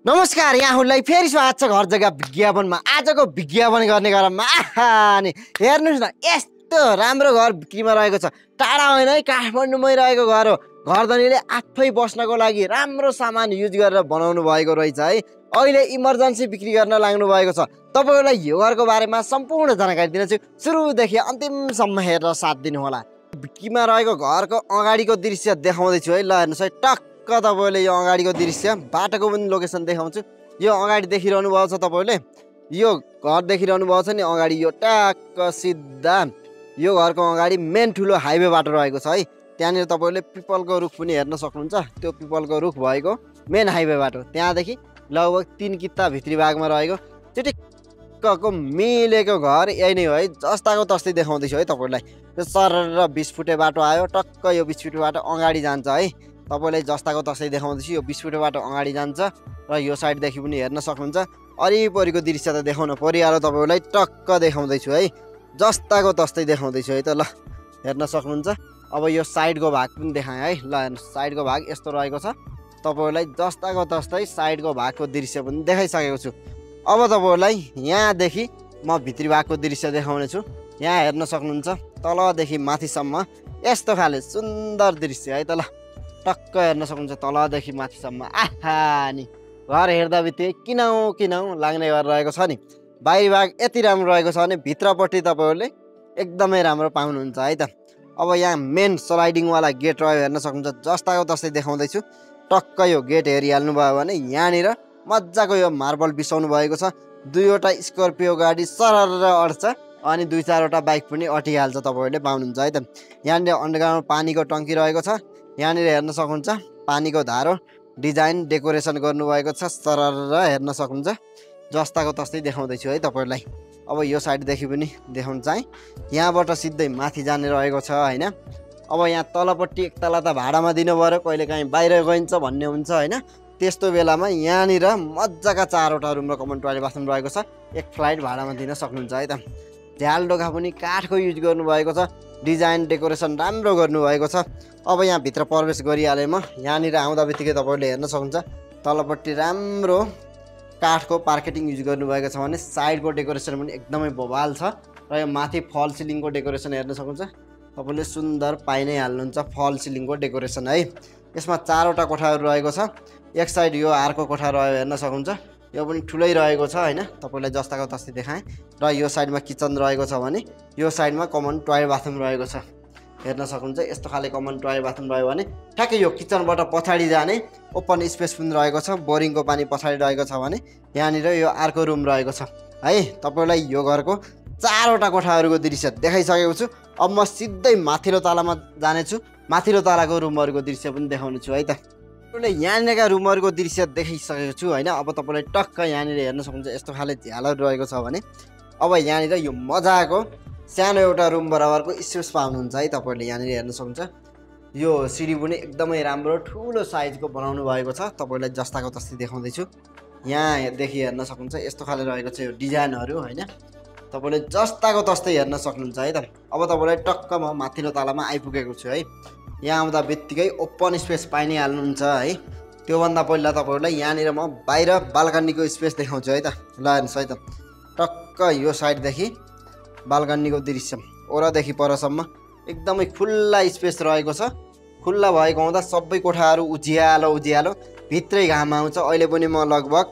नमस्कार यहाँहरूलाई फेरि स्वागत छ घर जग्गा विज्ञापनमा। आजको विज्ञापन गर्ने क्रममा नि हेर्नुहोस् न, यस्तो राम्रो घर बिक्रीमा रहेको छ। टाढा होइन है, काठमाडौँमै रहेको घर हो। घरधनीले आफै बस्नको लागि राम्रो सामान युज गरेर बनाउनु भएको रहेछ है। अहिले इमर्जेन्सी बिक्री गर्न लाग्नु भएको छ। तपाईँहरूलाई यो घरको बारेमा सम्पूर्ण जानकारी दिनेछु। सुरुदेखि अन्तिमसम्म हेरेर साथ दिनुहोला। बिक्रीमा रहेको घरको अगाडिको दृश्य देखाउँदैछु है। ल हेर्नुहोस् है, तपाईँले यो अगाडिको दृश्य बाटोको पनि लोकेसन देखाउँछु। यो अगाडि देखिरहनु भएको छ, तपाईँले यो घर देखिरहनु भएको छ नि अगाडि, यो ट्याक्क सिधा यो घरको अगाडि मेन ठुलो हाइवे बाटो रहेको छ है। त्यहाँनिर तपाईँले पिपलको रुख पनि हेर्न सक्नुहुन्छ। त्यो पिपलको रुख भएको मेन हाइवे बाटो, त्यहाँदेखि लगभग 3 किता भित्री भागमा रहेको चिटिक्कको मिलेको घर यही नै हो है। जस्ताको तस्तै देखाउँदैछु है तपाईँलाई। त्यो सर र 20 फुटे बाटो आयो, टक्क यो 20 फुटे बाटो अगाडि जान्छ है। तपाईँलाई जस्ताको तस्तै देखाउँदैछु। यो 20 फुटे बाटो अगाडि जान्छ र यो साइडदेखि पनि हेर्न सक्नुहुन्छ। वरिपरिको दृश्य त देखाउन परिहाल्यो, तपाईँलाई टक्क देखाउँदैछु है। जस्ताको तस्तै देखाउँदैछु है त। ल हेर्न सक्नुहुन्छ। अब यो साइडको भाग पनि देखाएँ है। ल हेर्नुहोस्, साइडको भाग यस्तो रहेको छ। तपाईँलाई जस्ताको तस्तै साइडको भागको दृश्य पनि देखाइसकेको छु। अब तपाईँलाई यहाँदेखि म भित्री भागको दृश्य देखाउने छु। यहाँ हेर्न सक्नुहुन्छ, तलदेखि माथिसम्म यस्तो खाले सुन्दर दृश्य है त। ल टक्क हेर्न सक्नुहुन्छ, तलदेखि माथिसम्म नि घर हेर्दा बित्तिकै किनौँ लाग्ने गरेर रहेको छ नि। बाहिरी भाग यति राम्रो रहेको छ भने भित्रपट्टि तपाईँहरूले एकदमै राम्रो पाउनुहुन्छ है त। अब यहाँ मेन स्लाइडिङवाला गेट रह्यो, हेर्न सक्नुहुन्छ। जस्ताको तस्तै देखाउँदैछु। टक्क यो गेट हेरिहाल्नु भयो भने यहाँनिर मजाको यो मार्बल बिसाउनु भएको छ। 2वटा स्कर्पियो गाडी सरर अड्छ अनि 2-4वटा बाइक पनि अटिहाल्छ, तपाईँहरूले पाउनुहुन्छ है त। यहाँनिर अन्डरग्राउन्ड पानीको टङ्की रहेको छ। यहाँनिर हेर्न सक्नुहुन्छ, पानीको धारो डिजाइन डेकोरेसन गर्नुभएको छ। सरर हेर्न सक्नुहुन्छ। जस्ताको तस्तै देखाउँदैछु है तपाईँहरूलाई। अब यो साइडदेखि पनि देखाउन चाहिँ यहाँबाट सिधै माथि जाने रहेको छ होइन। अब यहाँ तलपट्टि एक तला त भाडामा दिनु पऱ्यो, कहिले काहीँ बाहिर गइन्छ भन्ने हुन्छ होइन। त्यस्तो बेलामा यहाँनिर मजाका 4वटा रुम र कमन टोयलेट बाथरुम रहेको छ। एक फ्लाइट भाडामा दिन सक्नुहुन्छ है त। झ्याल ढोका पनि काठको युज गर्नुभएको छ। डिजाइन डेकोरेसन राम्रो गर्नुभएको छ। अब यहाँ भित्र प्रवेश गरिहालेँ म। यहाँनिर आउँदा बित्तिकै तपाईँले हेर्न सक्नुहुन्छ, तलपट्टि राम्रो काठको पार्केटिङ युज गर्नुभएको छ भने साइडको डेकोरेसन पनि एकदमै बवाल छ। र यो माथि फल सिलिङको डेकोरेसन हेर्न सक्नुहुन्छ। तपाईँले सुन्दर पाइ नै हाल्नुहुन्छ फल सिलिङको डेकोरेसन है। यसमा 4वटा कोठाहरू रहेको छ। एक साइड यो आर्को कोठा रह्यो, हेर्न सक्नुहुन्छ। यो पनि ठुलै रहेको छ होइन। तपाईँलाई जस्ताको तस्तै देखाएँ। र यो साइडमा किचन रहेको छ भने यो साइडमा कमन टोयलेट बाथरुम रहेको छ, हेर्न सक्नुहुन्छ। यस्तो खाले कमन टोयलेट बाथरुम रह्यो भने ठ्याक्कै यो किचनबाट पछाडि जाने ओपन स्पेस पनि रहेको छ। बोरिङको पानी पछाडि रहेको छ भने यहाँनिर यो अर्को रुम रहेको छ है। तपाईँलाई यो घरको 4वटा कोठाहरूको दृश्य देखाइसकेको छु। अब म सिधै माथिल्लो तलामा जानेछु। माथिल्लो तलाको रुमहरूको दृश्य पनि देखाउने छु है त। यहाँनिरका रुमहरूको दृश्य देखाइसकेको छु होइन। अब तपाईँलाई टक्क यहाँनिर हेर्न सक्नुहुन्छ, यस्तो खाले झ्यालहरू रहेको छ भने अब यहाँनिर यो मजाको सानो एउटा रुम बराबरको स्पेस पाउनुहुन्छ है। तपाईँहरूले यहाँनिर हेर्न सक्नुहुन्छ। यो सिडी पनि एकदमै राम्रो ठुलो साइजको बनाउनु भएको छ। तपाईँलाई जस्ताको तस्तै देखाउँदैछु। यहाँदेखि हेर्न सक्नुहुन्छ, यस्तो खाले रहेको छ यो डिजाइनहरू होइन। तपाईँले जस्ताको तस्तै हेर्न सक्नुहुन्छ है त। अब तपाईँलाई टक्क म माथिल्लो तलामा आइपुगेको छु है। यहाँ आउँदा बित्तिकै ओपन स्पेस पाइ नै हाल्नुहुन्छ है। त्योभन्दा पहिला तपाईँहरूलाई यहाँनिर म बाहिर बाल्कनीको स्पेस देखाउँछु है त। ल हेर्नुहोस् है त, टक्क यो साइडदेखि बाल्कनीको दृश्य ओरादेखि परसम्म एकदमै खुल्ला स्पेस रहेको छ। खुल्ला भएको हुँदा सबै कोठाहरू उज्यालो भित्रै घाम आउँछ। अहिले पनि म लगभग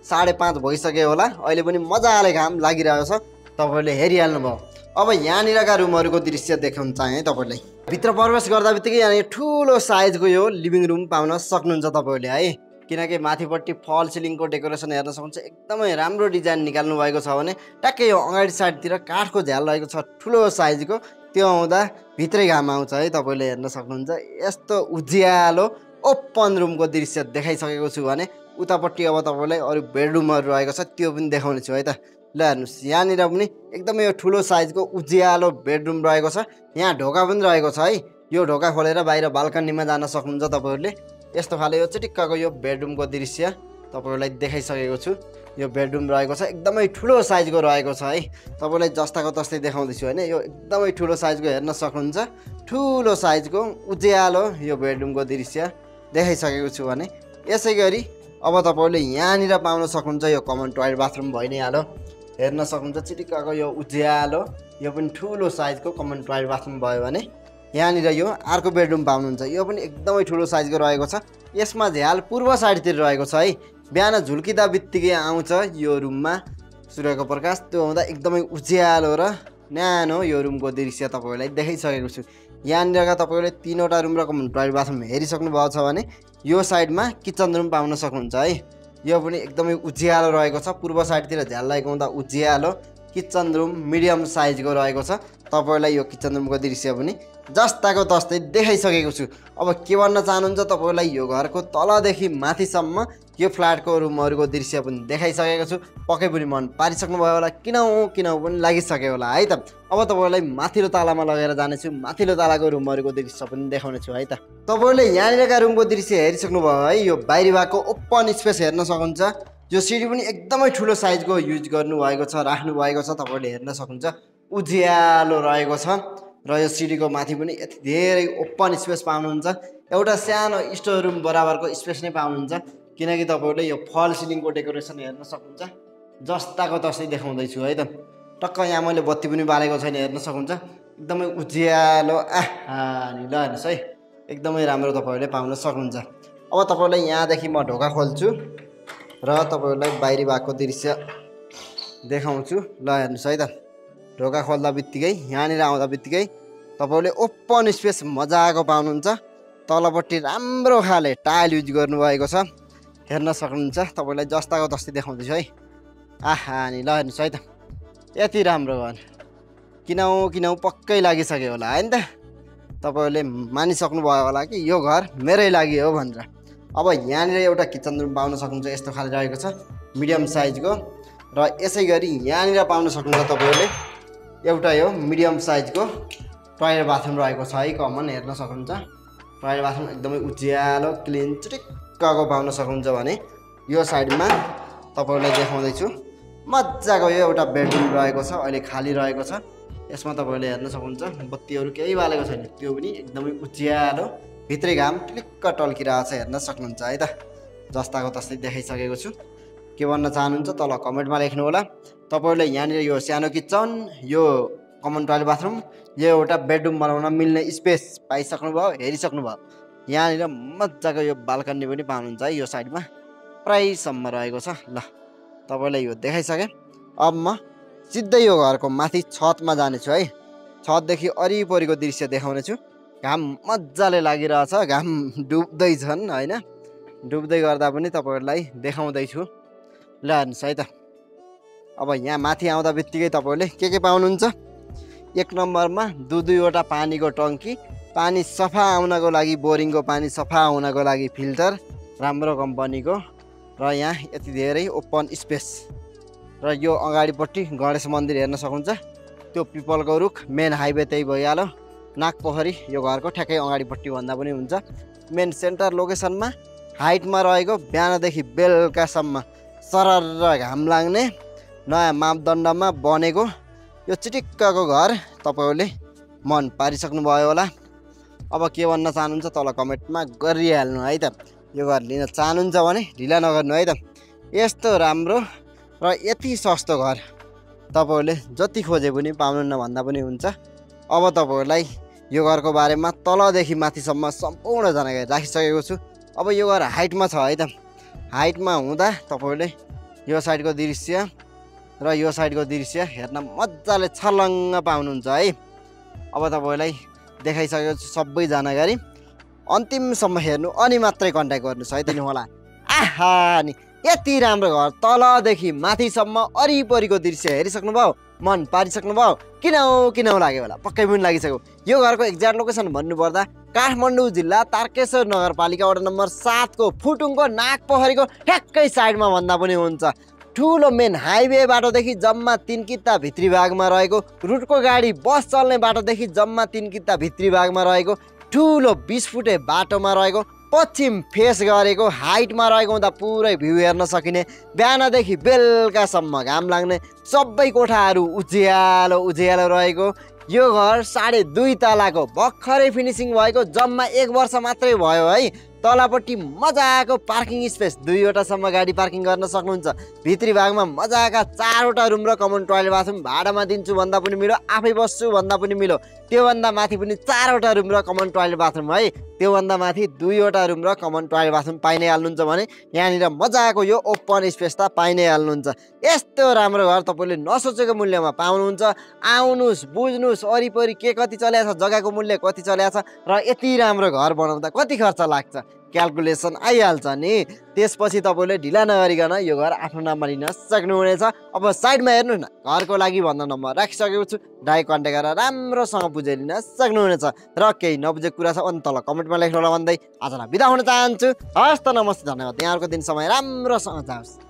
5:30 भइसक्यो होला, अहिले पनि मजाले घाम लागिरहेको छ। तपाईँहरूले हेरिहाल्नु भयो। अब यहाँनिरका रुमहरूको दृश्य देखाउन चाहेँ है तपाईँलाई। भित्र प्रवेश गर्दा बित्तिकै यहाँनिर ठुलो साइजको यो लिभिङ रुम पाउन सक्नुहुन्छ तपाईँहरूले है। किनकि माथिपट्टि फल सिलिङको डेकोरेसन हेर्न सक्नुहुन्छ। एकदमै राम्रो डिजाइन निकाल्नु भएको छ भने ट्याक्कै यो अगाडि साइडतिर काठको झ्याल रहेको छ ठुलो साइजको। त्यो आउँदा भित्रै घाम आउँछ है। तपाईँले हेर्न सक्नुहुन्छ। यस्तो उज्यालो ओपन रुमको दृश्य देखाइसकेको छु भने उतापट्टि अब तपाईँलाई अरू बेडरुमहरू रहेको छ, त्यो पनि देखाउने छु है त। ल हेर्नुहोस्, यहाँनिर पनि एकदमै यो ठुलो साइजको उज्यालो बेडरुम रहेको छ। यहाँ ढोका पनि रहेको छ है। यो ढोका खोलेर बाहिर बाल्कनीमा जान सक्नुहुन्छ तपाईँहरूले। यस्तो खाले यो चिटिक्कको यो बेडरुमको दृश्य तपाईँहरूलाई देखाइसकेको छु। यो बेडरुम रहेको छ, एकदमै ठुलो साइजको रहेको छ है। तपाईँलाई जस्ताको तस्तै देखाउँदैछु होइन। यो एकदमै ठुलो साइजको हेर्न सक्नुहुन्छ। ठुलो साइजको उज्यालो यो बेडरुमको दृश्य देखाइसकेको छु भने यसै गरी अब तपाईँले यहाँनिर पाउन सक्नुहुन्छ यो कमन टोयलेट बाथरुम भइ नै हाल्यो। हेर्न सक्नुहुन्छ चिटिक्कको यो उज्यालो यो पनि ठुलो साइजको कमन टोयलेट बाथरुम भयो भने यहाँनिर यो अर्को बेडरुम पाउनुहुन्छ। यो पनि एकदमै ठुलो साइजको रहेको छ। यसमा झ्याल पूर्व साइडतिर रहेको छ है। बिहान झुल्किँदा बित्तिकै आउँछ यो रुममा सूर्यको प्रकाश, त्यो हुँदा एकदमै उज्यालो र न्यानो यो रुमको दृश्य तपाईँहरूलाई देखाइसकेको छु। यहाँनिरका तपाईँले 3वटा रुम र कमन टोयलेट बाथरुम हेरिसक्नु भएको छ भने यो साइडमा किचन रुम पाउन सक्नुहुन्छ है। यो पनि एकदमै उज्यालो रहेको छ। पूर्व साइडतिर झ्याल लागेको हुँदा उज्यालो किचन रुम मिडियम साइजको रहेको छ। तपाईँलाई यो किचन रुमको दृश्य पनि जस्ताको तस्तै देखाइसकेको छु। अब के भन्न चाहनुहुन्छ तपाईँलाई यो घरको तलदेखि माथिसम्म यो फ्ल्याटको रुमहरूको दृश्य पनि देखाइसकेको छु। पक्कै पनि मन पारिसक्नुभयो होला, किन पनि लागिसक्यो होला है त। अब तपाईँलाई माथिल्लो तालामा लगेर जानेछु, माथिल्लो तालाको रुमहरूको दृश्य पनि देखाउने छु है त। तपाईँले यहाँनिरका रुमको दृश्य हेरिसक्नुभयो है। यो बाहिरी भएको ओपन स्पेस हेर्न सक्नुहुन्छ। यो सिडी पनि एकदमै ठुलो साइजको युज गर्नुभएको छ, राख्नुभएको छ। तपाईँले हेर्न सक्नुहुन्छ उज्यालो रहेको छ र यो सिडीको माथि पनि यति धेरै ओपन स्पेस पाउनुहुन्छ। एउटा सानो स्टोर रुम बराबरको स्पेस नै पाउनुहुन्छ, किनकि तपाईँले यो फल सिलिङको डेकोरेसन हेर्न सक्नुहुन्छ। जस्ताको तस्तै देखाउँदैछु है त। टक्क यहाँ मैले बत्ती पनि बालेको छैन, हेर्न सक्नुहुन्छ एकदमै उज्यालो। नि ल हेर्नुहोस् है, एकदमै राम्रो तपाईँहरूले पाउन सक्नुहुन्छ। अब तपाईँलाई यहाँदेखि म ढोका खोल्छु र तपाईँहरूलाई बाहिरी भएको दृश्य देखाउँछु। ल हेर्नुहोस् है त। ढोका खोल्दा बित्तिकै यहाँनिर आउँदा बित्तिकै तपाईँले ओपन स्पेस मजाको पाउनुहुन्छ। तलपट्टि राम्रो खाले टाइल युज गर्नुभएको छ, हेर्न सक्नुहुन्छ। तपाईँलाई जस्ताको तस्तै देखाउँदैछु है। नि ल हेर्नुहोस् है त, यति राम्रो घर। किन पक्कै लागिसक्यो होला है नि त। तपाईँहरूले मानिसक्नुभयो होला कि यो घर मेरै लागि हो भनेर। अब यहाँनिर एउटा किचन रुम पाउन सक्नुहुन्छ, यस्तो खाले रहेको छ मिडियम साइजको। र यसै गरी यहाँनिर पाउन सक्नुहुन्छ तपाईँहरूले एउटा यो मिडियम साइजको टोयलेट बाथरुम रहेको छ है, कमन हेर्न सक्नुहुन्छ। टोयलेट बाथरुम एकदमै उज्यालो क्लिन चिटिक्कको पाउन सक्नुहुन्छ भने यो साइडमा तपाईँहरूलाई देखाउँदैछु मजाको यो एउटा बेडरुम रहेको छ, अहिले खाली रहेको छ। यसमा तपाईँहरूले हेर्न सक्नुहुन्छ बत्तीहरू केही बालेको छैन, त्यो पनि एकदमै उज्यालो, भित्रै घाम टिलिक्क टल्किरहेको छ, हेर्न सक्नुहुन्छ है त। जस्ताको तस्तै देखाइसकेको छु। के भन्न चाहनुहुन्छ तल कमेन्टमा लेख्नु होला। तपाईँहरूले यहाँनिर यो सानो किचन, यो कमन टोयलेट बाथरुम, यो एउटा बेडरुम बनाउन मिल्ने स्पेस पाइसक्नुभयो, हेरिसक्नुभयो। यहाँनिर मजाको यो बाल्कनी पनि पाउनुहुन्छ है, यो साइडमा प्रायसम्म रहेको छ। ल तपाईँलाई यो देखाइसकेँ। अब म सिधै यो घरको माथि छतमा जानेछु है। छतदेखि वरिपरिको दृश्य देखाउने छु। घाम मजाले लागिरहेछ, घाम डुब्दैछन् होइन, डुब्दै गर्दा पनि तपाईँहरूलाई देखाउँदैछु। ल हेर्नुहोस् है त। अब यहाँ माथि आउँदा बित्तिकै तपाईँहरूले के पाउनुहुन्छ। 1 नम्बरमा दुईवटा पानीको टङ्की, पानी सफा आउनको लागि, बोरिङको पानी सफा हुनको लागि फिल्टर राम्रो कम्पनीको। र यहाँ यति धेरै ओपन स्पेस। र यो अगाडिपट्टि गणेश मन्दिर हेर्न सक्नुहुन्छ। त्यो पिपलको रुख, मेन हाइवे त्यही भइहाल्यो। नागपोखरी यो घरको ठ्याक्कै अगाडिपट्टि भन्दा पनि हुन्छ। मेन सेन्टर लोकेसनमा हाइटमा रहेको, बिहानदेखि बेलुकासम्म सरर घाम लाग्ने नयाँ मापदण्डमा बनेको यो चिटिक्कको घर तपाईँहरूले मन पारिसक्नुभयो होला। अब के भन्न चाहनुहुन्छ तल कमेन्टमा गरिहाल्नु है त। यो घर लिन चाहनुहुन्छ भने ढिला नगर्नु है त। यस्तो राम्रो र यति सस्तो घर तपाईँहरूले जति खोजे पनि पाउनुहुन्न भन्दा पनि हुन्छ। अब तपाईँहरूलाई यो घरको बारेमा तलदेखि माथिसम्म सम्पूर्ण जानकारी राखिसकेको छु। अब यो घर हाइटमा छ है त। हाइटमा हुँदा तपाईँहरूले यो साइडको दृश्य र यो साइडको दृश्य हेर्न मजाले छर्लङ्ग पाउनुहुन्छ है। अब तपाईँलाई देखाइसकेको छु सबै जानकारी। अन्तिमसम्म हेर्नु अनि मात्रै कन्ट्याक्ट गर्नुहोस् है त नि होला। नि यति राम्रो घर तलदेखि माथिसम्म वरिपरिको दृश्य हेरिसक्नुभयो, मन पारिसक्नुभयो। किन लाग्यो होला, पक्कै पनि लागिसक्यो। यो घरको एक्ज्याक्ट लोकेसन भन्नुपर्दा काठमाडौँ जिल्ला तारकेश्वर नगरपालिका वडा नम्बर 7 को फुटुङको नागपोखरीको ठ्याक्कै साइडमा भन्दा पनि हुन्छ। ठुलो मेन हाइवे बाटोदेखि जम्मा 3 किता भित्री भागमा रहेको, रुटको गाडी बस चल्ने बाटोदेखि जम्मा 3 किता भित्री भागमा रहेको, ठुलो 20 फुटे बाटोमा रहेको, पश्चिम फेस गरेको, हाइटमा रहेको हुँदा पुरै भ्यू हेर्न सकिने, बिहानदेखि बेलुकासम्म घाम लाग्ने, सबै कोठाहरू उज्यालो रहेको। यो घर 2.5 तलाको भर्खरै फिनिसिङ भएको, जम्मा 1 वर्ष मात्रै भयो है। तलपट्टि मजाको पार्किङ स्पेस 2वटासम्म गाडी पार्किङ गर्न सक्नुहुन्छ। भित्री भागमा मजाका 4वटा रुम र कमन टोयलेट बाथरुम। भाडामा दिन्छु भन्दा पनि मिलो, आफै बस्छु भन्दा पनि मिलो। त्योभन्दा माथि पनि 4वटा रुम र कमन टोयलेट बाथरुम है। त्योभन्दा माथि 2वटा रुम र कमन टोयलेट बाथरुम पाइ नै हाल्नुहुन्छ भने यहाँनिर मजाको यो ओपन स्पेस त पाइ नै हाल्नुहुन्छ। यस्तो राम्रो घर तपाईँले नसोचेको मूल्यमा पाउनुहुन्छ। आउनुहोस्, बुझ्नुहोस् वरिपरि के कति चलेको छ, जग्गाको मूल्य कति चलेको छ र यति राम्रो घर बनाउँदा कति खर्च लाग्छ क्यालकुलेसन आइहाल्छ नि। त्यसपछि तपाईँले ढिला नगरिकन यो घर आफ्नो नाममा लिन सक्नुहुनेछ। अब साइडमा हेर्नुहोस् न, घरको लागि भन्दा नम्बर राखिसकेको छु। डाइरेक्ट कन्ट्याक्ट गरेर राम्रोसँग बुझेर लिन सक्नुहुनेछ। र केही नबुझेको कुरा छ अनि तल कमेन्टमा लेख्नु होला भन्दै आजलाई बिदा हुन चाहन्छु। हस् त, नमस्ते, धन्यवाद। यहाँहरूको दिन समय राम्रोसँग जाओस्।